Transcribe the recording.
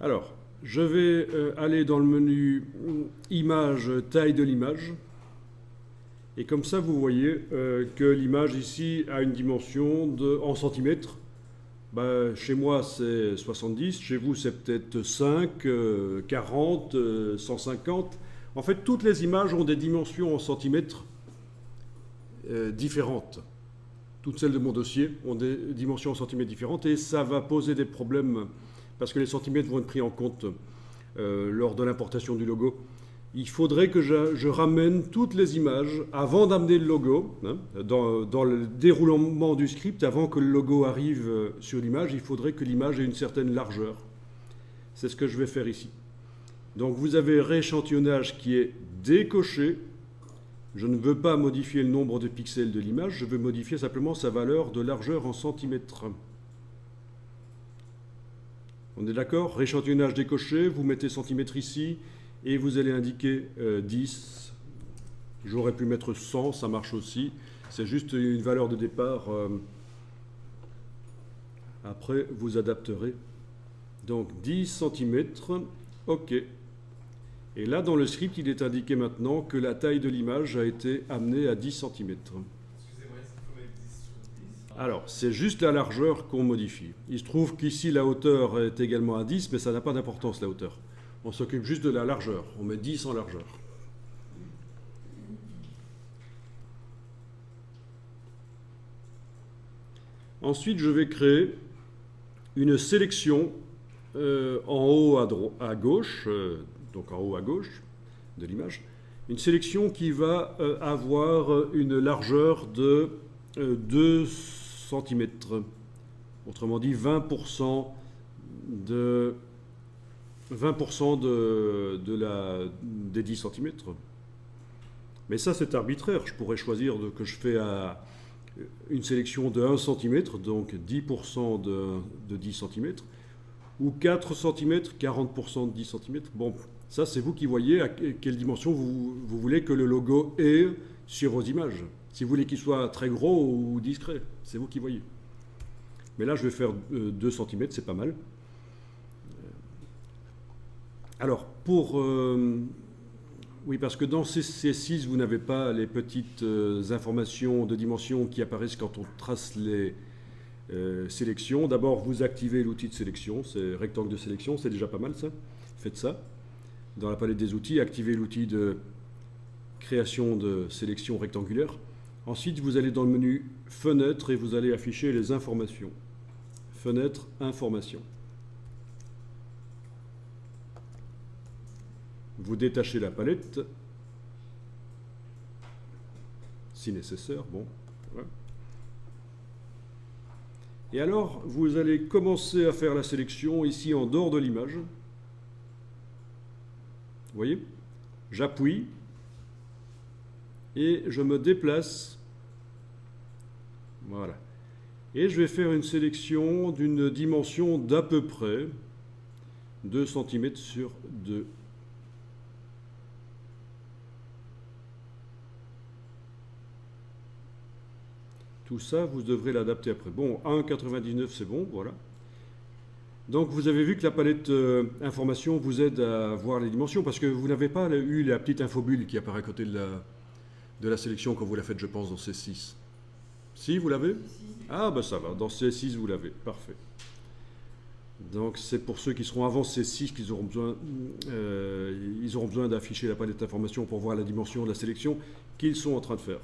Alors, je vais aller dans le menu Image, taille de l'image. Et comme ça, vous voyez que l'image ici a une dimension en centimètres. Chez moi, c'est 70. Chez vous, c'est peut-être 5, 40, 150. En fait, toutes les images ont des dimensions en centimètres différentes. Toutes celles de mon dossier ont des dimensions en centimètres différentes et ça va poser des problèmes parce que les centimètres vont être pris en compte lors de l'importation du logo. Il faudrait que je ramène toutes les images avant d'amener le logo, hein, dans le déroulement du script, avant que le logo arrive sur l'image, il faudrait que l'image ait une certaine largeur. C'est ce que je vais faire ici. Donc vous avez rééchantillonnage qui est décoché. Je ne veux pas modifier le nombre de pixels de l'image, je veux modifier simplement sa valeur de largeur en centimètres. On est d'accord? Rééchantillonnage décoché, vous mettez centimètres ici et vous allez indiquer 10. J'aurais pu mettre 100, ça marche aussi. C'est juste une valeur de départ. Après, vous adapterez. Donc 10 centimètres, OK. Et là, dans le script, il est indiqué maintenant que la taille de l'image a été amenée à 10 cm. Excusez-moi, est-ce qu'il faut mettre 10 sur 10? Alors, c'est juste la largeur qu'on modifie. Il se trouve qu'ici, la hauteur est également à 10, mais ça n'a pas d'importance, la hauteur. On s'occupe juste de la largeur. On met 10 en largeur. Ensuite, je vais créer une sélection en haut à gauche, donc en haut à gauche de l'image, une sélection qui va avoir une largeur de 2 cm. Autrement dit, 20% des 10 cm. Mais ça, c'est arbitraire. Je pourrais choisir que je fais une sélection de 1 cm, donc 10% de 10 cm, ou 4 cm, 40% de 10 cm. Bon, ça, c'est vous qui voyez à quelle dimension vous voulez que le logo ait sur vos images. Si vous voulez qu'il soit très gros ou discret, c'est vous qui voyez. Mais là, je vais faire 2 cm, c'est pas mal. Alors, oui, parce que dans C6, vous n'avez pas les petites informations de dimension qui apparaissent quand on trace les sélections. D'abord, vous activez l'outil de sélection, c'est rectangle de sélection, c'est déjà pas mal ça. Faites ça. Dans la palette des outils, activez l'outil de création de sélection rectangulaire. Ensuite, vous allez dans le menu Fenêtre et vous allez afficher les informations. Fenêtre, informations. Vous détachez la palette, si nécessaire, bon. Voilà. Et alors, vous allez commencer à faire la sélection ici en dehors de l'image. Vous voyez? J'appuie et je me déplace. Voilà. Et je vais faire une sélection d'une dimension d'à peu près 2 cm sur 2. Tout ça, vous devrez l'adapter après. Bon, 1,99 c'est bon, voilà. Donc vous avez vu que la palette information vous aide à voir les dimensions parce que vous n'avez pas eu la petite infobulle qui apparaît à côté de la sélection quand vous la faites, je pense, dans C6. Si, vous l'avez? Ah, ben ça va, dans C6 vous l'avez, parfait. Donc c'est pour ceux qui seront avant C6 qu'ils auront besoin d'afficher la palette d'information pour voir la dimension de la sélection qu'ils sont en train de faire.